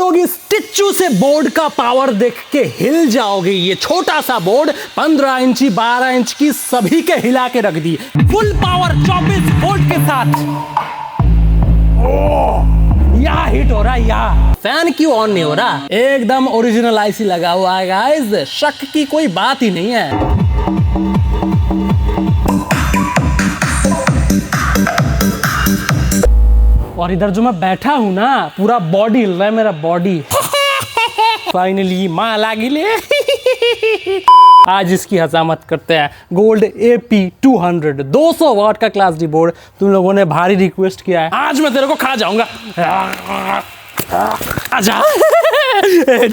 लोग इस टिच्चू से बोर्ड का पावर देख के हिल जाओगे। ये छोटा सा बोर्ड 15 इंची 12 इंच की सभी के हिला के रख दी। फुल पावर 24 वोल्ट के साथ। या हिट हो रहा है या फैन क्यों ऑन नहीं हो रहा? एकदम ओरिजिनल आईसी लगा हुआ है गाइस, शक की कोई बात ही नहीं है। और इधर जो मैं बैठा हूं ना, पूरा बॉडी हिल रहा है मेरा बॉडी। फाइनली माँ लागी ले। आज इसकी हजामत करते हैं। गोल्ड AP200 200 वाट का क्लास डी बोर्ड तुम लोगों ने भारी रिक्वेस्ट किया है, आज मैं तेरे को खा जाऊंगा। आजा।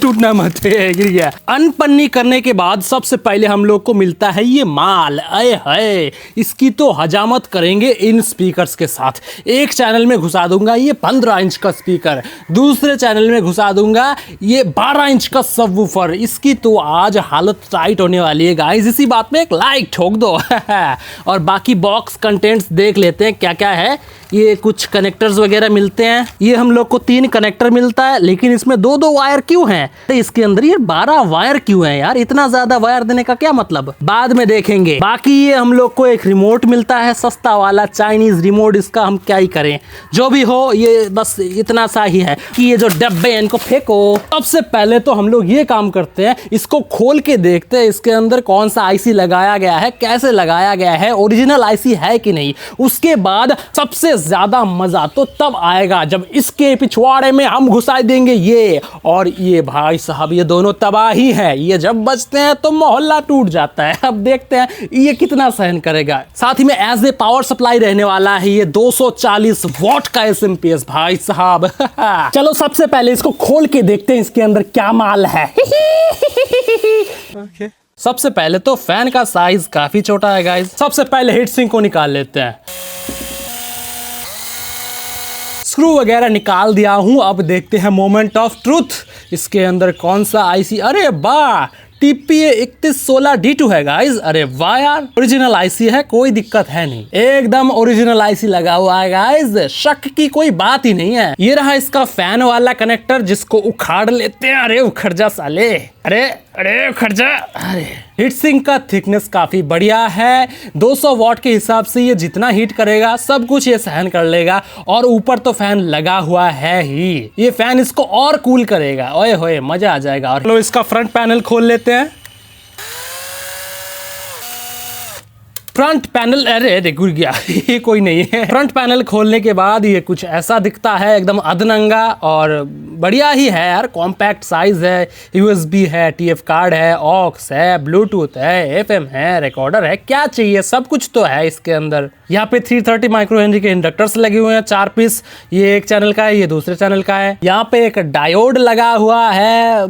टूटना मत, गिर गया। अनपन्नी करने के बाद सबसे पहले हम लोग को मिलता है ये माल। अये है, इसकी तो हजामत करेंगे इन स्पीकर्स के साथ। एक चैनल में घुसा दूंगा ये 15 इंच का स्पीकर, दूसरे चैनल में घुसा दूंगा ये 12 इंच का सबवूफर। इसकी तो आज हालत टाइट होने वाली है गाइस। इसी बात में एक लाइक ठोक दो। और बाकी बॉक्स कंटेंट्स देख लेते हैं क्या क्या है। ये कुछ कनेक्टर्स वगैरह मिलते हैं। ये हम लोग को 3 कनेक्टर मिलता है, लेकिन इसमें 2-2 वायर क्यों हैं? तो इसके अंदर ये 12 वायर क्यों हैं यार? इतना ज्यादा वायर देने का क्या मतलब? बाद में देखेंगे। बाकी ये हम लोग को एक रिमोट मिलता है, सस्ता वाला चाइनीज रिमोट। इसका हम क्या ही करें, जो भी हो ये बस इतना सा ही है कि ये जो डब्बे हैं इनको फेंको। सबसे पहले तो हम लोग ये काम करते हैं, इसको खोल के देखते हैं इसके अंदर कौन सा आईसी लगाया गया है, कैसे लगाया गया है, ओरिजिनल आईसी है कि नहीं। उसके बाद सबसे ज्यादा मजा तो तब आएगा जब इसके पिछवाड़े में हम घुसा देंगे ये और ये। भाई साहब ये दोनों तबाही है। ये जब बजते हैं तो मोहल्ला टूट जाता है। अब देखते हैं ये कितना सहन करेगा। साथ ही में एज ए पावर सप्लाई रहने वाला है ये 240 वॉट का एसएमपीएस। भाई साहब चलो सबसे पहले इसको खोल के देखते हैं इसके अंदर क्या माल है। okay. सबसे पहले तो फैन का साइज काफी छोटा है गाइस। सबसे पहले हीट सिंक को निकाल लेते हैं। स्क्रू वगैरह निकाल दिया हूं। अब देखते हैं मोमेंट ऑफ ट्रूथ, इसके अंदर कौन सा आईसी। अरे वाह, TPA 3116D2 है गाइस। अरे वाह यार, ओरिजिनल आईसी है, कोई दिक्कत है नहीं। एकदम ओरिजिनल आईसी लगा हुआ है गाइस, शक की कोई बात ही नहीं है। ये रहा इसका फैन वाला कनेक्टर, जिसको उखाड़ लेते हैं। अरे उखड़ जा साले, अरे अरे उखड़ जा। अरे हीट सिंक का थिकनेस काफी बढ़िया है। 200 वॉट के हिसाब से ये जितना हीट करेगा सब कुछ ये सहन कर लेगा। और ऊपर तो फैन लगा हुआ है ही, ये फैन इसको और कूल करेगा। ओए होए, मजा आ जाएगा। और लो इसका फ्रंट पैनल खोल लेते हैं। फ्रंट पैनल, अरे गिर गया। ये कोई नहीं है। फ्रंट पैनल खोलने के बाद ये कुछ ऐसा दिखता है, एकदम अधनंगा और बढ़िया ही है यार। कॉम्पैक्ट साइज है, USB है, TF कार्ड है, ऑक्स है, ब्लूटूथ है, FM है, रिकॉर्डर है। क्या चाहिए, सब कुछ तो है इसके अंदर। यहाँ पे 330 माइक्रो हेनरी के इंडक्टर्स लगे हुए हैं, 4 पीस। ये एक चैनल का है, ये दूसरे चैनल का है। यहाँ पे एक डायोड लगा हुआ है,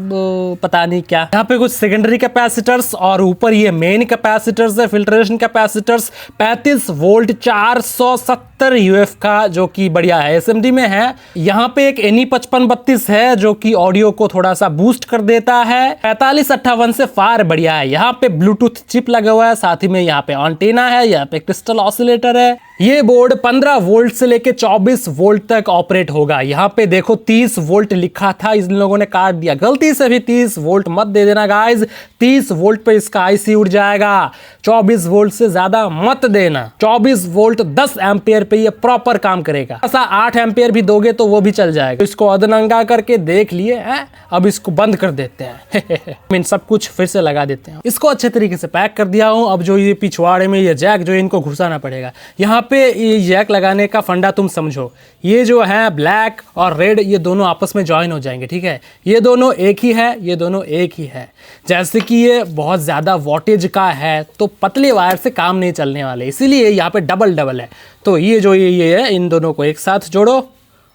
पता नहीं क्या। यहाँ पे कुछ सेकेंडरी कैपेसिटर्स और ऊपर ये मेन कैपेसिटर्स है, फिल्ट्रेशन कैपेसिटर्स। 35 वोल्ट 470 UF का, जो कि बढ़िया है, SMD में है। यहाँ पे एक NE5532 है, जो कि ऑडियो को थोड़ा सा बूस्ट कर देता है। 4558 से फार बढ़िया है। यहाँ पे ब्लूटूथ चिप लगा हुआ है, साथ ही में यहाँ पे एंटीना है, यहाँ पे क्रिस्टल ऑसिलेटर है। ये बोर्ड 15 वोल्ट से लेके 24 वोल्ट तक ऑपरेट होगा। यहाँ पे देखो 30 वोल्ट लिखा था, इन लोगों ने काट दिया। गलती से भी 30 वोल्ट मत दे देना गाइस। 30 वोल्ट पे इसका आईसी उड़ जाएगा। 24 वोल्ट से ज्यादा मत देना। 24 वोल्ट 10 एम्पियर पे ये प्रॉपर काम करेगा। ऐसा 8 एम्पियर भी दोगे तो वो भी चल जाएगा। इसको अधनंगा करके देख लिए हैं, अब इसको बंद कर देते हैं। इन सब कुछ फिर से लगा देते हैं। इसको अच्छे तरीके से पैक कर दिया हूँ। अब जो ये पिछवाड़े में ये जैक, जो इनको घुसाना पड़ेगा। यहाँ पे ये जैक लगाने का फंडा तुम समझो। ये जो है ब्लैक और रेड, ये दोनों आपस में ज्वाइन हो जाएंगे, ठीक है। ये दोनों एक ही है, ये दोनों एक ही है। जैसे कि ये बहुत ज़्यादा वोल्टेज का है तो पतले वायर से काम नहीं चलने वाले, इसीलिए यहाँ पे डबल डबल है। तो ये जो ये है, इन दोनों को एक साथ जोड़ो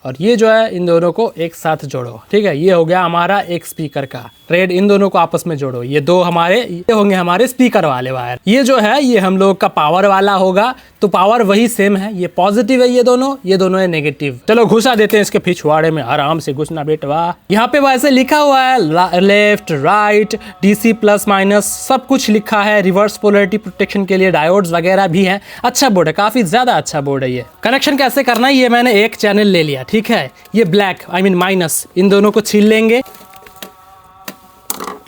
और ये जो है इन दोनों को एक साथ जोड़ो, ठीक है। ये हो गया हमारा एक स्पीकर का रेड। इन दोनों को आपस में जोड़ो, ये दो हमारे ये होंगे हमारे स्पीकर वाले वायर। ये जो है ये हम लोग का पावर वाला होगा, तो पावर वही सेम है। ये पॉजिटिव है, ये दोनों है नेगेटिव। चलो घुसा देते हैं इसके पिछवाड़े में, आराम से घुसना बेटवा। यहाँ पे वैसे लिखा हुआ है left right DC plus minus सब कुछ लिखा है। रिवर्स पोलैरिटी प्रोटेक्शन के लिए डायोड्स वगैरह भी हैं। अच्छा बोर्ड है, काफी ज्यादा अच्छा बोर्ड है ये। कनेक्शन कैसे करना है ये मैंने एक चैनल ले लिया, ठीक है, ये ब्लैक आई मीन माइनस, इन दोनों को छील लेंगे,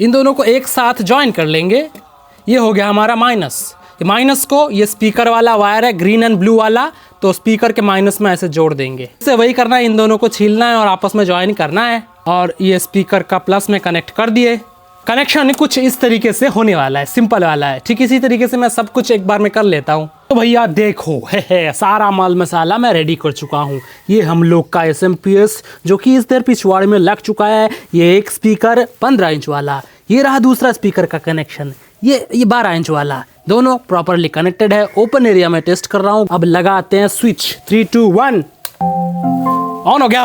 इन दोनों को एक साथ ज्वाइन कर लेंगे, ये हो गया हमारा माइनस। माइनस को ये स्पीकर वाला वायर है ग्रीन एंड ब्लू वाला, तो स्पीकर के माइनस में ऐसे जोड़ देंगे। इससे वही करना है, इन दोनों को छीलना है और आपस में ज्वाइन करना है, और ये स्पीकर का प्लस में कनेक्ट कर दिए। कनेक्शन कुछ इस तरीके से होने वाला है, सिंपल वाला है। ठीक इसी तरीके से मैं सब कुछ एक बार में कर लेता हूँ। तो भैया देखो सारा माल मसाला मैं रेडी कर चुका हूँ। ये हम लोग का SMP जो कि इस देर पिछवाड़े में लग चुका है। ये एक स्पीकर 15 इंच वाला, ये रहा दूसरा स्पीकर का कनेक्शन, ये 12 इंच वाला, दोनों प्रॉपरली कनेक्टेड है। ओपन एरिया में टेस्ट कर रहा हूँ। अब लगाते हैं स्विच, 3 2 1 ऑन हो गया।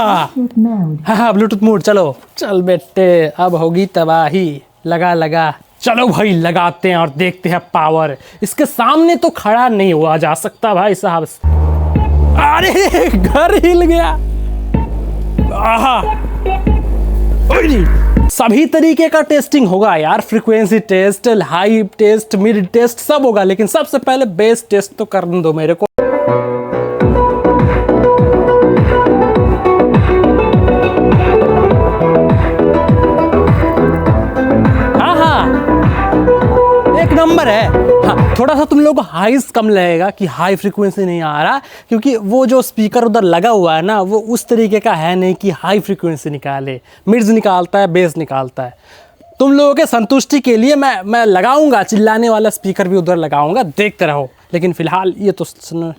हाँ ब्लूटूथ मोड, चल बेटे अब होगी तबाही। लगा चलो भाई लगाते हैं और देखते हैं पावर। इसके सामने तो खड़ा नहीं हुआ जा सकता भाई साहब। अरे घर हिल गया। आहा सभी तरीके का टेस्टिंग होगा यार, frequency test, high test, mid test सब होगा, लेकिन सबसे पहले बेस टेस्ट तो करने दो मेरे को। नंबर है। हाँ थोड़ा सा तुम लोग को हाइस कम लगेगा कि हाई फ्रीक्वेंसी नहीं आ रहा, क्योंकि वो जो स्पीकर उधर लगा हुआ है ना, वो उस तरीके का है नहीं कि हाई फ्रीक्वेंसी निकाले, मिड्स निकालता है, बेस निकालता है। तुम लोगों के संतुष्टि के लिए मैं लगाऊंगा, चिल्लाने वाला स्पीकर भी उधर लगाऊंगा, देखते रहो। लेकिन फिलहाल ये तो सुनो।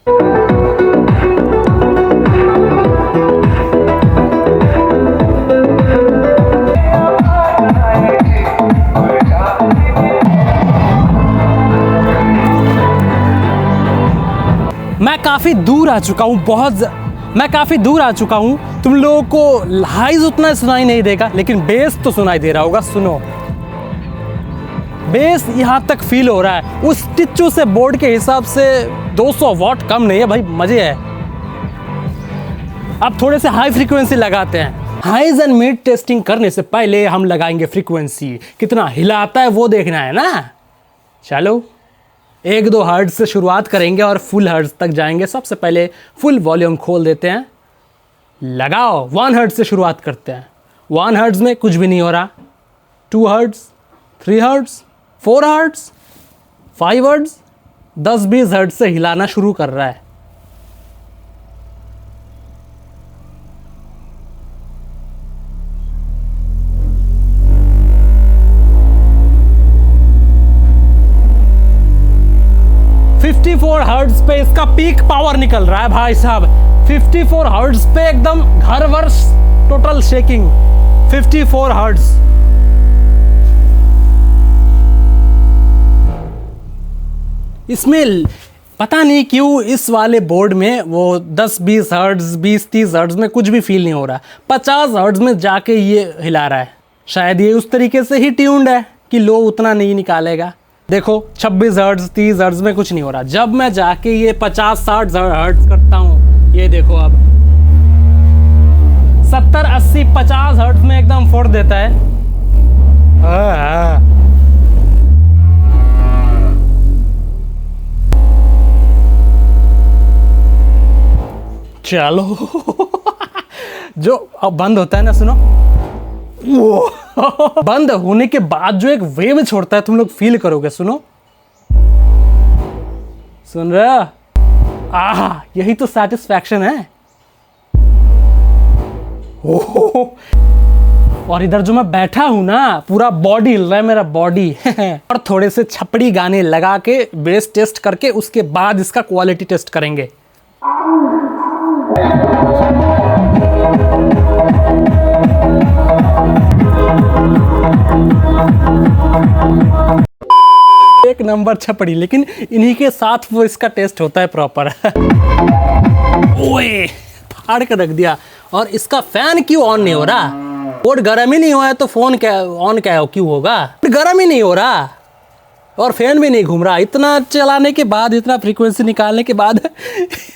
मैं काफ़ी दूर आ चुका हूँ, तुम लोगों को हाइज उतना सुनाई नहीं देगा, लेकिन बेस तो सुनाई दे रहा होगा। सुनो, बेस यहाँ तक फील हो रहा है। उस टिच्चू से बोर्ड के हिसाब से 200 वॉट कम नहीं है भाई, मजे है। अब थोड़े से हाई फ्रीक्वेंसी लगाते हैं। हाइज एंड मिड टेस्टिंग करने से पहले हम लगाएंगे फ्रीक्वेंसी, कितना हिलाता है वो देखना है ना। चलो 1-2 हर्ट्ज से शुरुआत करेंगे और फुल हर्ट्ज तक जाएंगे। सबसे पहले फुल वॉल्यूम खोल देते हैं, लगाओ। 1 हर्ट्ज से शुरुआत करते हैं। 1 हर्ट्ज में कुछ भी नहीं हो रहा। 2 hertz, 3 hertz, 4 hertz, 5 hertz, 10-20 hertz से हिलाना शुरू कर रहा है। हर्ट्ज पे इसका पीक पावर निकल रहा है भाई साहब। 54 हर्ट्ज पे एकदम घर वर्ष टोटल शेकिंग। 54 हर्ट्ज। इसमें पता नहीं क्यों इस वाले बोर्ड में वो 10-20 हर्ट्ज, 20-30 हर्ट्ज में कुछ भी फील नहीं हो रहा। 50 हर्ट्ज में जाके ये हिला रहा है। शायद ये उस तरीके से ही ट्यून्ड है कि लो उतना नहीं निकालेगा। देखो 26 हर्ट्ज, 30 हर्ट्ज में कुछ नहीं हो रहा। जब मैं जाके ये 50-60 हर्ट्ज करता हूँ, ये देखो अब 70, 80, 50 हर्ट्ज में एकदम फोड़ देता है। चलो जो अब बंद होता है ना, सुनो वो बंद होने के बाद जो एक वेव छोड़ता है, तुम लोग फील करोगे। सुनो, सुन रहे? आहा, यही तो सैटिस्फैक्शन है। ओह, और इधर जो मैं बैठा हूं ना, पूरा बॉडी हिल रहा है, मेरा बॉडी। और थोड़े से छपड़ी गाने लगा के बेस टेस्ट करके उसके बाद इसका क्वालिटी टेस्ट करेंगे। एक नंबर छपड़ी, लेकिन इन्हीं के साथ वो इसका टेस्ट होता है प्रॉपर। ओए, फाड़ कर रख दिया। और इसका फैन क्यों ऑन नहीं हो रहा? बोर्ड गर्म ही नहीं हुआ है तो फोन क्या ऑन क्या क्यों होगा? गर्म ही नहीं हो रहा और फैन भी नहीं घूम रहा। इतना चलाने के बाद, इतना फ्रीक्वेंसी निकालने के बाद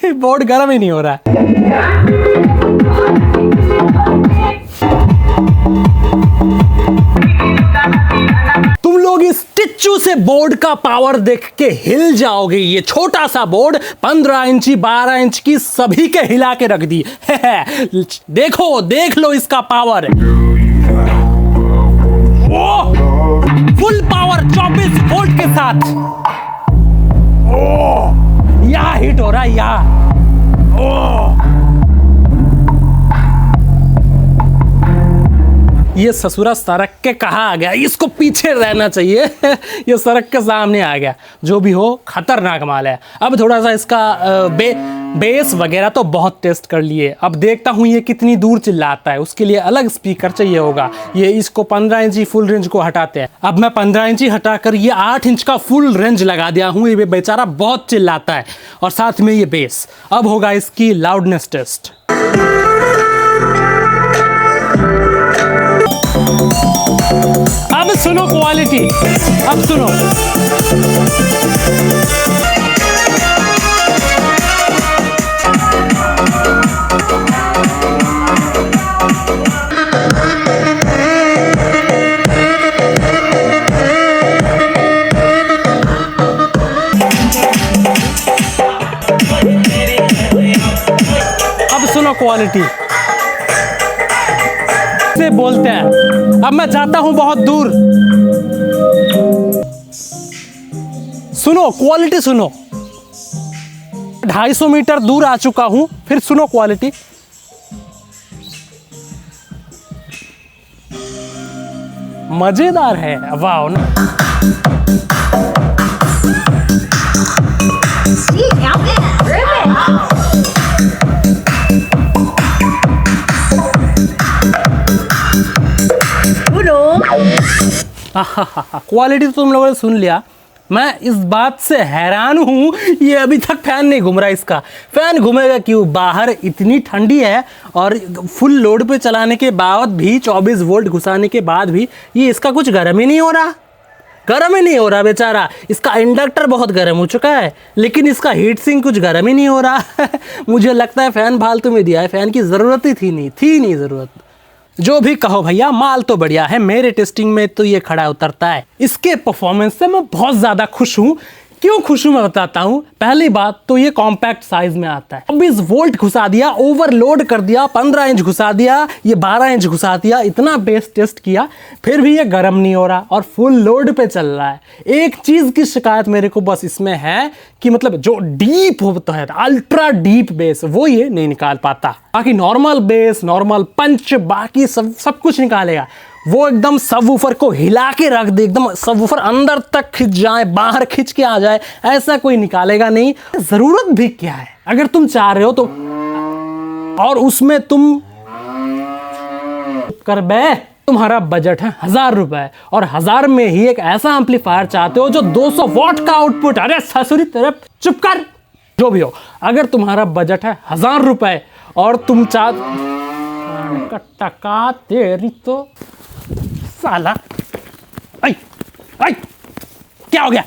बोर्ड गर्म ही नहीं हो रहा। तुम लोग इस टिच्चू से बोर्ड का पावर देख के हिल जाओगे। ये छोटा सा बोर्ड 15 इंची 12 इंच की सभी के हिला के रख दी। देखो देख लो इसका पावर। ओ, फुल पावर 24 वोल्ट के साथ। ओ, यहाँ हिट हो रहा है यहाँ। ये ससुरा सड़क के कहाँ आ गया, इसको पीछे रहना चाहिए। ये सड़क के सामने आ गया। जो भी हो खतरनाक माल है। अब थोड़ा सा इसका बेस वगैरह तो बहुत टेस्ट कर लिए। अब देखता हूँ ये कितनी दूर चिल्लाता है। उसके लिए अलग स्पीकर चाहिए होगा। ये इसको 15 इंची फुल रेंज को हटाते हैं। अब मैं 15 इंची हटाकर ये 8 इंच का फुल रेंज लगा दिया हूँ। ये बेचारा बहुत चिल्लाता है और साथ में ये बेस। अब होगा इसकी लाउडनेस टेस्ट। अब सुनो क्वालिटी, अब सुनो। अब सुनो क्वालिटी से बोलते हैं। अब मैं जाता हूं बहुत दूर। सुनो क्वालिटी सुनो। 250 मीटर दूर आ चुका हूं, फिर सुनो क्वालिटी। मजेदार है, वाह ना। क्वालिटी तो तुम लोगों ने सुन लिया। मैं इस बात से हैरान हूँ, ये अभी तक फैन नहीं घूम रहा। इसका फैन घूमेगा क्यों? बाहर इतनी ठंडी है और फुल लोड पे चलाने के बाद भी 24 वोल्ट घुसाने के बाद भी ये इसका कुछ गर्म ही नहीं हो रहा। गर्म ही नहीं हो रहा बेचारा। इसका इंडक्टर बहुत गर्म हो चुका है, लेकिन इसका हीट सिंक कुछ गर्म ही नहीं हो रहा। मुझे लगता है फ़ैन फालतू में दिया है। फ़ैन की ज़रूरत ही थी नहीं ज़रूरत। जो भी कहो भैया, माल तो बढ़िया है। मेरे टेस्टिंग में तो ये खड़ा उतरता है। इसके परफॉर्मेंस से मैं बहुत ज़्यादा खुश हूँ। क्यों खुश हूँ मैं बताता हूँ। पहली बात तो ये कॉम्पैक्ट साइज में आता है। 24 वोल्ट घुसा दिया, ओवरलोड कर दिया, 15 इंच घुसा दिया, ये 12 इंच घुसा दिया, इतना बेस टेस्ट किया, फिर भी ये गर्म नहीं हो रहा और फुल लोड पे चल रहा है। एक चीज़ की शिकायत मेरे को बस इसमें है कि मतलब जो डीप होता है, अल्ट्रा डीप बेस, वो ये नहीं निकाल पाता। बाकी नॉर्मल बेस, नॉर्मल पंच, बाकी सब कुछ निकालेगा। वो एकदम सबवूफर को हिला के रख दे, एकदम सबवूफर अंदर तक खिंच जाए, बाहर खिंच के आ जाए, ऐसा कोई निकालेगा नहीं। जरूरत भी क्या है अगर तुम चाह रहे हो तो। और उसमें तुम कर बे, तुम्हारा बजट है 1000 रुपए और 1000 में ही एक ऐसा एम्पलीफायर चाहते हो जो 200 वॉट का आउटपुट। अरे ससुरी तेरे, चुप कर। जो भी हो, अगर तुम्हारा बजट है 1000 रुपए और तुम टका तेरी तो साला। आई आई क्या हो गया?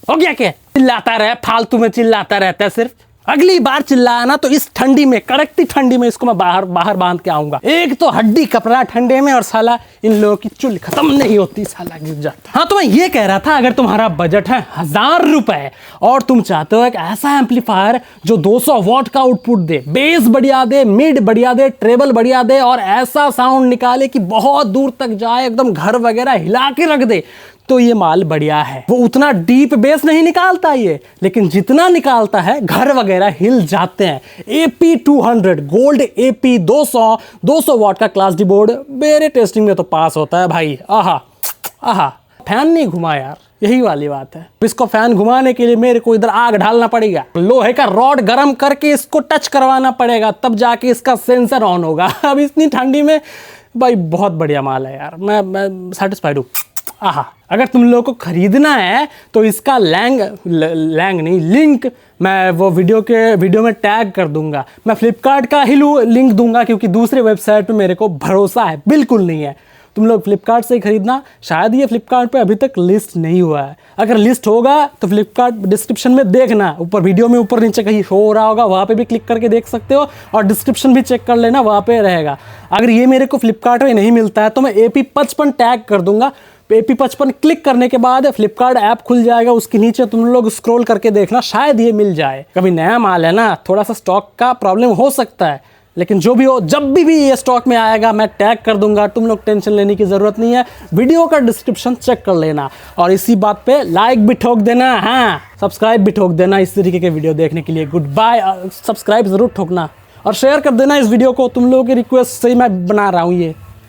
हो गया क्या? चिल्लाता रहे, फालतू में चिल्लाता रहता है सिर्फ। अगली बार चिल्लाया ना तो इस ठंडी में, कड़कती ठंडी में इसको मैं बाहर बांध के आऊंगा। एक तो हड्डी कपड़ा ठंडे में और साला इन लोगों की चुल खत्म नहीं होती, साला गिर जाता। हाँ तो मैं ये कह रहा था, अगर तुम्हारा बजट है 1000 रुपए और तुम चाहते हो एक ऐसा एम्पलीफायर जो 200 वॉट का आउटपुट दे, बेस बढ़िया दे, मिड बढ़िया दे, ट्रेबल बढ़िया दे और ऐसा साउंड निकाले कि बहुत दूर तक जाए, एकदम घर वगैरह हिला के रख दे, तो ये माल बढ़िया है। वो उतना डीप बेस नहीं निकालता ये, लेकिन जितना निकालता है घर वगैरह हिल जाते हैं। AP200 गोल्ड AP 200 वॉट का क्लास डी बोर्ड मेरे टेस्टिंग में तो पास होता है भाई। आहा आहा। फैन नहीं घुमा यार, यही वाली बात है। इसको फैन घुमाने के लिए मेरे को इधर आग ढालना पड़ेगा, लोहे का रॉड गर्म करके इसको टच करवाना पड़ेगा, तब जाके इसका सेंसर ऑन होगा। अब इतनी ठंडी में भाई बहुत बढ़िया माल है यार। मैं सेटिस्फाइड हूँ। आहा। अगर तुम लोगों को खरीदना है तो इसका लिंक मैं वो वीडियो में टैग कर दूंगा। मैं फ्लिपकार्ट का ही लिंक दूंगा क्योंकि दूसरे वेबसाइट पे मेरे को भरोसा है बिल्कुल नहीं है। तुम लोग फ्लिपकार्ट से ही खरीदना। शायद ये फ्लिपकार्ट पे अभी तक लिस्ट नहीं हुआ है, अगर लिस्ट होगा तो फ्लिपकार्ट डिस्क्रिप्शन में देखना, ऊपर वीडियो में ऊपर नीचे कहीं शो हो रहा होगा, वहाँ पे भी क्लिक करके देख सकते हो, और डिस्क्रिप्शन भी चेक कर लेना, वहाँ पे रहेगा। अगर ये मेरे को फ्लिपकार्ट में नहीं मिलता है तो मैं AP55 टैग कर दूंगा। AP55 क्लिक करने के बाद फ्लिपकार्ट ऐप खुल जाएगा, उसके नीचे तुम लोग स्क्रॉल करके देखना, शायद ये मिल जाए। कभी नया माल है ना, थोड़ा सा स्टॉक का प्रॉब्लम हो सकता है, लेकिन जो भी हो, जब भी ये स्टॉक में आएगा मैं टैग कर दूंगा, तुम लोग टेंशन लेने की ज़रूरत नहीं है। वीडियो का डिस्क्रिप्शन चेक कर लेना, और इसी बात पे लाइक भी ठोक देना, हाँ सब्सक्राइब भी ठोक देना इस तरीके के वीडियो देखने के लिए। Good bye. सब्सक्राइब ज़रूर ठोकना और शेयर कर देना इस वीडियो को, तुम लोगों की रिक्वेस्ट से ही मैं बना रहा हूँ ये।